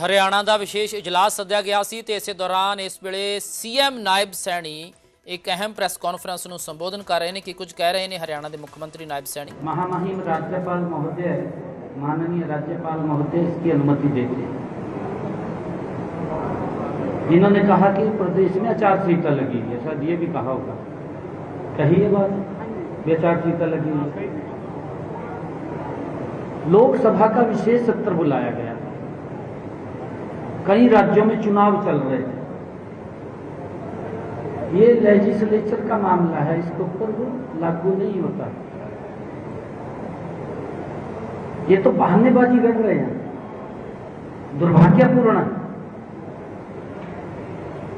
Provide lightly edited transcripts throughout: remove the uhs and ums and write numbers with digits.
ਹਰਿਆਣਾ ਦਾ ਵਿਸ਼ੇਸ਼ ਇਜਲਾਸ ਸੱਦਿਆ ਗਿਆ ਸੀ ਤੇ ਇਸੇ ਦੌਰਾਨ ਇਸ ਵੇਲੇ ਸੀਐਮ ਨਾਇਬ ਸੈਣੀ एक अहम प्रेस कॉन्फ्रेंस ਨੂੰ ਸੰਬੋਧਨ ਕਰ ਰਹੇ ਨੇ कि कुछ कह रहे हैं हरियाणा के मुख्यमंत्री नायब सैनी। महामहिम राज्यपाल महोदय, माननीय राज्यपाल महोदय इसकी अनुमति देते हैं। इन्होंने कहा कि प्रदेश में आचार संहिता लगी है, शायद ये भी कहा होगा, कही है बात, आचार संहिता लगी है। लोकसभा का विशेष सत्र बुलाया गया, कई राज्यों में चुनाव चल रहे थे, ये लेजिस्लेचर का मामला है, इसके ऊपर वो लागू नहीं होता। ये तो बहानेबाजी कर रहे हैं, दुर्भाग्यपूर्ण है।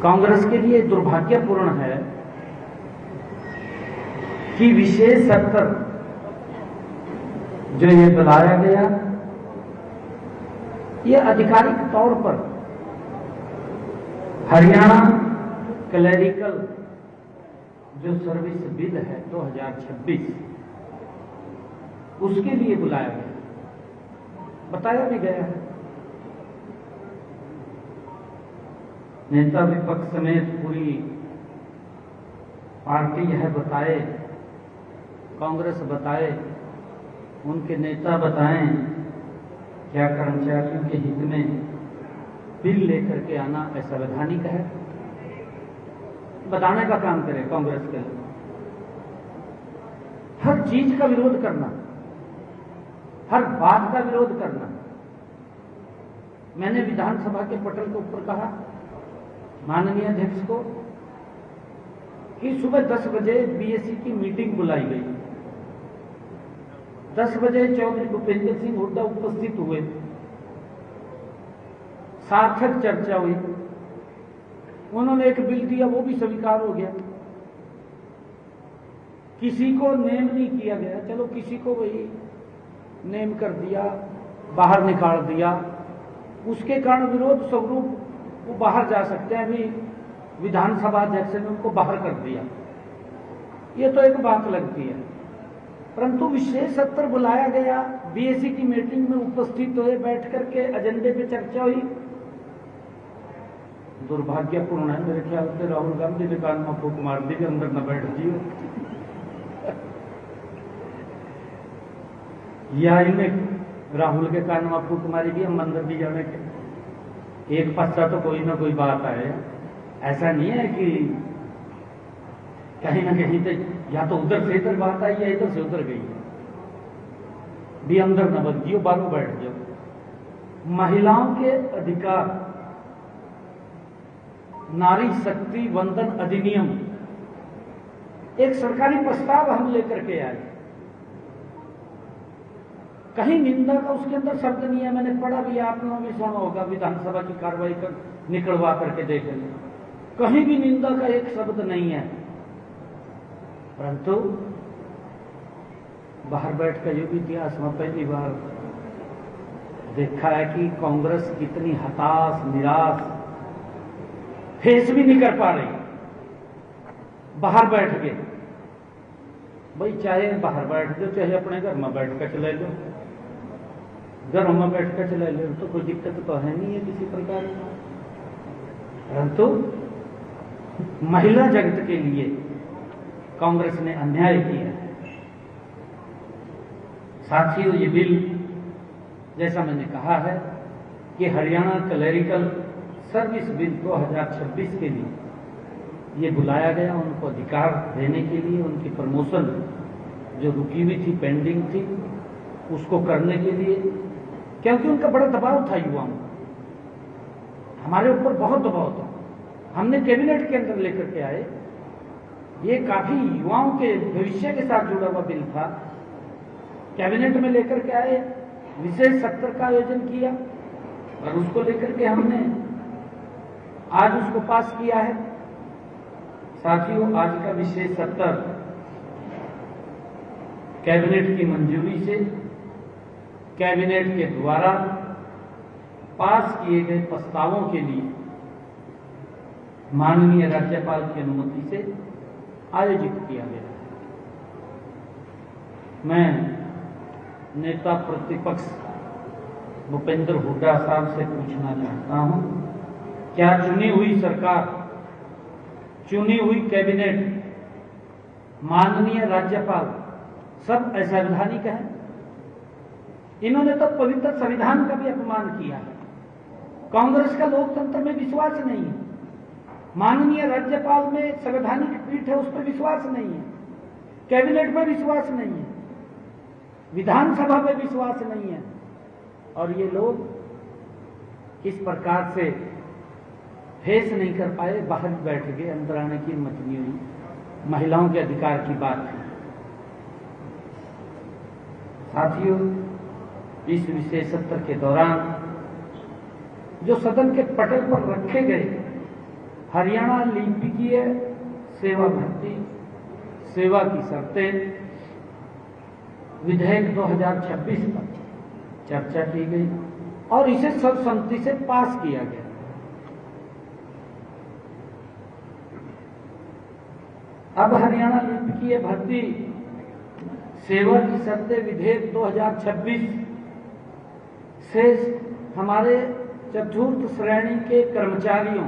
कांग्रेस के लिए दुर्भाग्यपूर्ण है कि विशेष सत्र जो ये बुलाया गया, ये आधिकारिक तौर पर हरियाणा क्लैरिकल जो सर्विस बिल है 2026 उसके लिए बुलाया गया, बताया भी गया है। नेता विपक्ष समेत पूरी पार्टी है बताए, कांग्रेस बताए, उनके नेता बताएं क्या कर्मचारियों के हित में बिल लेकर के आना असंवैधानिक है, बताने का काम करे कांग्रेस के लिए। हर चीज का विरोध करना, हर बात का विरोध करना। मैंने विधानसभा के पटल के ऊपर कहा माननीय अध्यक्ष को कि सुबह 10 बजे बीएससी की मीटिंग बुलाई गई, 10 बजे चौधरी भूपेंद्र सिंह हुड्डा उपस्थित हुए, सार्थक चर्चा हुई, उन्होंने एक बिल दिया, वो भी स्वीकार हो गया, किसी को नेम नहीं किया गया। चलो किसी को वही नेम कर दिया, बाहर निकाल दिया, उसके कारण विरोध स्वरूप वो बाहर जा सकते हैं, अभी विधानसभा अध्यक्ष ने उनको बाहर कर दिया, ये तो एक बात लगती है। परंतु विशेष सत्र बुलाया गया, बीएससी की मीटिंग में उपस्थित हुए, बैठ करके एजेंडे पे चर्चा हुई, दुर्भाग्यपूर्ण है। मेरे ख्याल से राहुल गांधी ने कान में फूक मार दी कि अंदर न बैठ जियो, या इन्हें राहुल के कान में फूक मारी कि हम अंदर भी जाने के, एक पश्चा तो कोई ना कोई बात आए। ऐसा नहीं है कि कहीं ना कहीं से या तो उधर से इधर बात आई है, इधर से उधर गई है, भी अंदर न बच जियो, बाहर बैठ जाओ। महिलाओं के अधिकार, नारी शक्ति वंदन अधिनियम, एक सरकारी प्रस्ताव हम लेकर के आए, कहीं निंदा का उसके अंदर शब्द नहीं है। मैंने पढ़ा भी, आप लोगों ने सुना होगा, विधानसभा की कार्रवाई कर निकलवा करके देख लें, कहीं भी निंदा का एक शब्द नहीं है। परंतु बाहर बैठ कर युग इतिहास में पहली बार देखा है कि कांग्रेस कितनी हताश, निराश, फेस भी नहीं कर पा रही, बाहर बैठ के। भाई चाहे बाहर बैठ जाओ, चाहे अपने घर में बैठ कर चले लो, घर में बैठ कर चले लो, तो कोई दिक्कत तो है नहीं है किसी प्रकार की। परंतु महिला जगत के लिए कांग्रेस ने अन्याय किया है। साथियों, ये बिल जैसा मैंने कहा है कि हरियाणा क्लैरिकल सर्विस बिल 2026 के लिए ये बुलाया गया, उनको अधिकार देने के लिए, उनकी प्रमोशन जो रुकी हुई थी, पेंडिंग थी, उसको करने के लिए, क्योंकि उनका बड़ा दबाव था युवाओं, हमारे ऊपर बहुत दबाव था। हमने कैबिनेट के अंदर लेकर के आए, ये काफी युवाओं के भविष्य के साथ जुड़ा हुआ बिल था, कैबिनेट में लेकर के आए, विशेष सत्र का आयोजन किया और उसको लेकर के हमने आज उसको पास किया है। साथियों, आज का विशेष सत्र कैबिनेट की मंजूरी से, कैबिनेट के द्वारा पास किए गए प्रस्तावों के लिए माननीय राज्यपाल की अनुमति से आयोजित किया गया। मैं नेता प्रतिपक्ष भूपेंद्र हुड्डा साहब से पूछना चाहता हूं, क्या चुनी हुई सरकार, चुनी हुई कैबिनेट, माननीय राज्यपाल सब असंवैधानिक हैं? इन्होंने तो पवित्र संविधान का भी अपमान किया है। कांग्रेस का लोकतंत्र में विश्वास नहीं है, माननीय राज्यपाल में संवैधानिक पीठ है उस पर विश्वास नहीं है, कैबिनेट में विश्वास नहीं है, विधानसभा में विश्वास नहीं है, और ये लोग इस प्रकार से फेस नहीं कर पाए, बाहर बैठ गए, अंदर आने की हिम्मत नहीं हुई। महिलाओं के अधिकार की बात है। साथियों, इस विशेष सत्र के दौरान जो सदन के पटल पर रखे गए हरियाणा लिपिकीय सेवा भर्ती सेवा की शर्तें विधेयक 2026 पर चर्चा की गई और इसे सर्वसम्मति से पास किया गया। अब हरियाणा लिपिकीय भर्ती सेवा की शर्तें विधेयक 2026 से हमारे चतुर्थ श्रेणी के कर्मचारियों